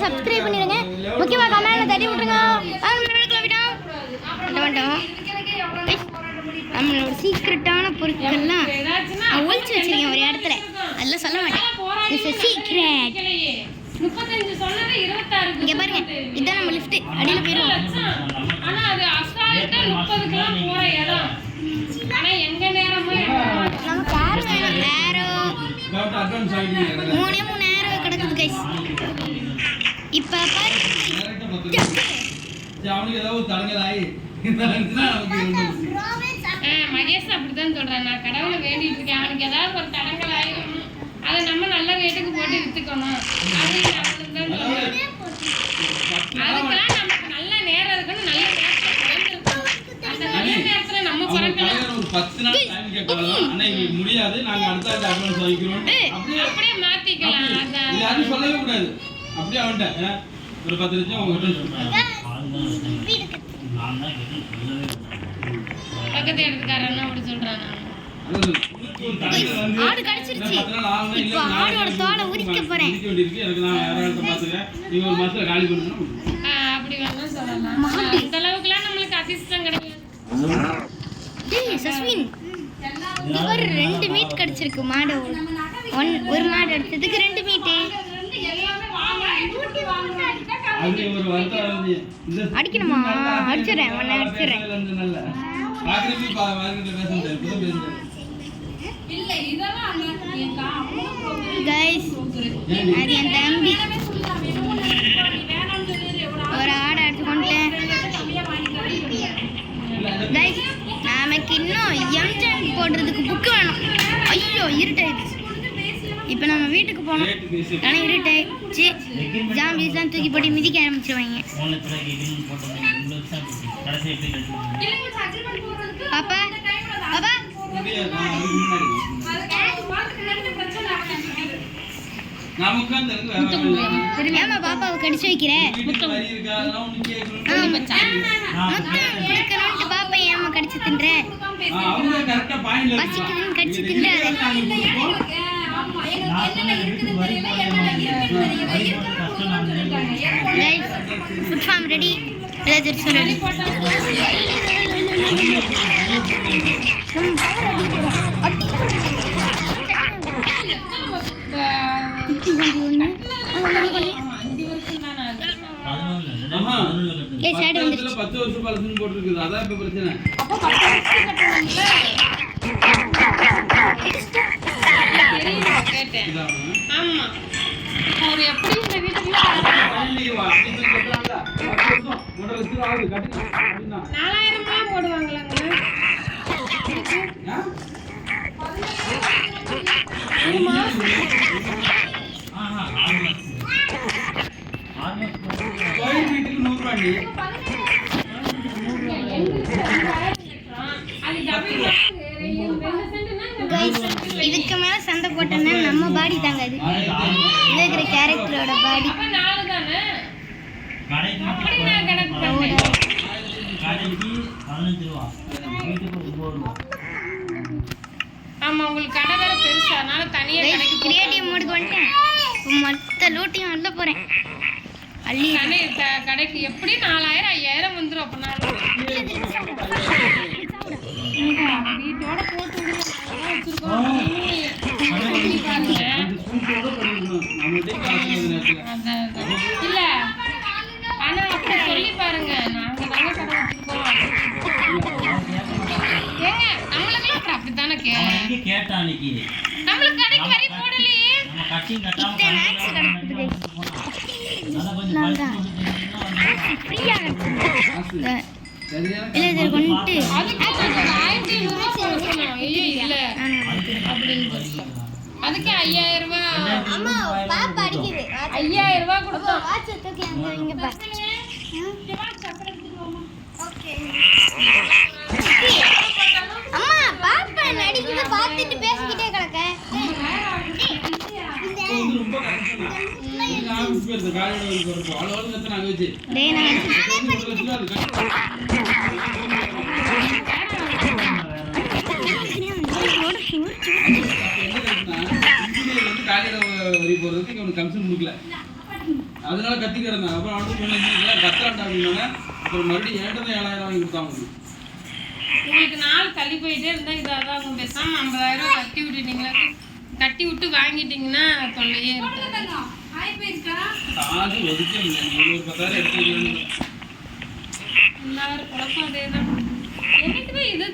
Subscribe பண்ணிடுங்க. முக்கியமாக கமெண்ட்ல தட்டி விட்டுருங்க. நம்மளோட சீக்ரெட்டான பொருட்கள்லாம் ஒழிச்சு வச்சிருக்கேன் ஒரு இடத்துல. அதெல்லாம் சொல்ல மாட்டேன். It's secret. 35 சொன்னது 26. இங்க பாருங்க, இதான் நம்ம லிஃப்ட். அடியில போயிரும். ஆனா அது அசால்ட்டா 30க்குலாம் போற இடம். ஆனா எங்க நேரமா நம்ம கார் வேணும். ஏரோ 3 ஏரோ கிடக்குது गाइस. இப்ப பாரு அவனுக்கு ஏதாவது தடங்கலாயி மகேஷ் அப்படிதான் சொல்றேன். நான் கடவுளை வேண்டிட்டு இருக்கேன். அவனுக்கு ஏதாவது ஒரு தடங்கள் ஆயிடும், அதை நம்ம நல்ல ரேட்டுக்கு போட்டு வித்துக்கணும். அதுக்கெல்லாம் நமக்கு நல்ல நேரம் இருக்கணும். நல்ல அந்த நல்ல நேரத்துல நம்ம பிறக்கலாம். ஒரு 10 நாள் டைம் கேட்கலாம். ஆனா இது முடியாது. நாங்க அடுத்த அட்வான்ஸ் வாங்கிக்கிறோம். அப்படியே மாத்திக்கலாம். அதான் இது யாரும் சொல்லவே கூடாது. அப்படியே அவன்ட்ட ஒரு 10 லட்சம் உங்ககிட்ட சொல்றாங்க. பக்கத்து இடத்துக்காரன் அப்படி சொல்றாங்க. ஆடு கடிச்சிருச்சு. இப்போ ஆடோட தோலை உரிக்க போறேன். எனக்கு நான் யாராவது பாத்துக்க. நீங்க ஒரு மாசத்துல காலி பண்ணனும். அப்படி வேணா சொல்லலாம். இந்த அளவுக்குலாம் நம்மளுக்கு அசிஸ்டம் கிடையாது. டேய் சஸ்வின், இவர் 2 மீட் கடிச்சிருக்கு மாடு. ஒரு மாடு எடுத்ததுக்கு 2 மீட். அது ஒரு வருத்தம். அடிக்கணுமா? அடிச்சறேன், உன்னை அடிச்சறேன். பாக்குறீங்க மார்க்கெட்ல பேசுறது புது பேசுறது. இல்ல இதெல்லாம் गाइस அது என் தம்பி ஒரு ஆடை எடுத்துக்கொண்டேன். गाइस நமக்கு இன்னும் எம்ஜன் போடுறதுக்கு புக் வேணும். ஐயோ இருட்டாயிடுச்சு. இப்போ நம்ம வீட்டுக்கு போனோம். ஆனால் இருட்டாயிடுச்சு. ஜாம்பிஸ்லாம் தூக்கி போட்டு மிதிக்க ஆரம்பிச்சிருவாங்க. பாப்பா பாப்பா ஏமா பாப்பாவை கடிச்சு வைக்கிற? பாப்பா ஏமா கடிச்சு தின்ற? பசிக்குதுன்னு கடிச்சு தின்ற. Food farm ready. எல்லாத்தையும் ரெடி. பக்கத்துல 10 வருஷம் பழசுன்னு போட்டுருக்குது. அதான் இப்ப பிரச்சனை. ஆமா அவர் எப்படி இந்த வீட்டுக்குள்ள 4000 போடுவாங்களாங்க. வீட்டுக்கு 100 ரூபாய். இதுக்கு மேல சண்டை போட்டோம்னா நம்ம பாடி தாங்காது. இதுல இருக்கிற கேரக்டரோட பாடி. ஆமா உங்களுக்கு கடை வேற பெருசா, அதனால தனியா கிரியேட்டிவ் மோடுக்கு வந்துட்டேன். மொத்த லூட்டையும் அள்ள போறேன். அள்ளி கடைக்கு எப்படி 4000 5000 வந்துடும். அப்ப நான் வீட்டோட போட்டு இல்ல. ஆனா அப்படி சொல்லி பாருங்க, நாங்க தானே கடை வச்சிருக்கோம். ஏங்க நம்மளுக்கெல்லாம் அப்புறம் அப்படித்தானே கேட்டா அன்னைக்கு நம்மளுக்கு கடைக்கு வரி போடலையே. அதுக்கு 5000 ரூபாய். 5000 ரூபாய் கொடுத்தோம். அம்மா பாப்பா நடிக்குது பார்த்துட்டு பேசிக்கிட்டே கிடக்க. காலையில வரி போறதுக்கு இவனுக்கு கமிஷன் கொடுக்கல. அதனால கத்தி கிடந்தாங்க. அப்புறம் அவனுக்கு சொன்னீங்க கத்தாண்டா அப்படின்னாங்க. அப்புறம் மறுபடியும் ஏன்ட்டு 7,000 வாங்கி கொடுத்தாங்க. உங்களுக்கு நாள் தள்ளி போயிட்டே இருந்தா இதாக இருக்கும். பேசாம 50,000 கட்டி விட்டுட்டீங்களா, கட்டி விட்டு வாங்கிட்டீங்கன்னா தொல்லையே இருக்கு. காசு ஒதுக்கி ஒரு 10,000 எடுத்து வைக்கணும். எல்லாரும் குழப்பம் அதே தான். என்னைக்குதான் இது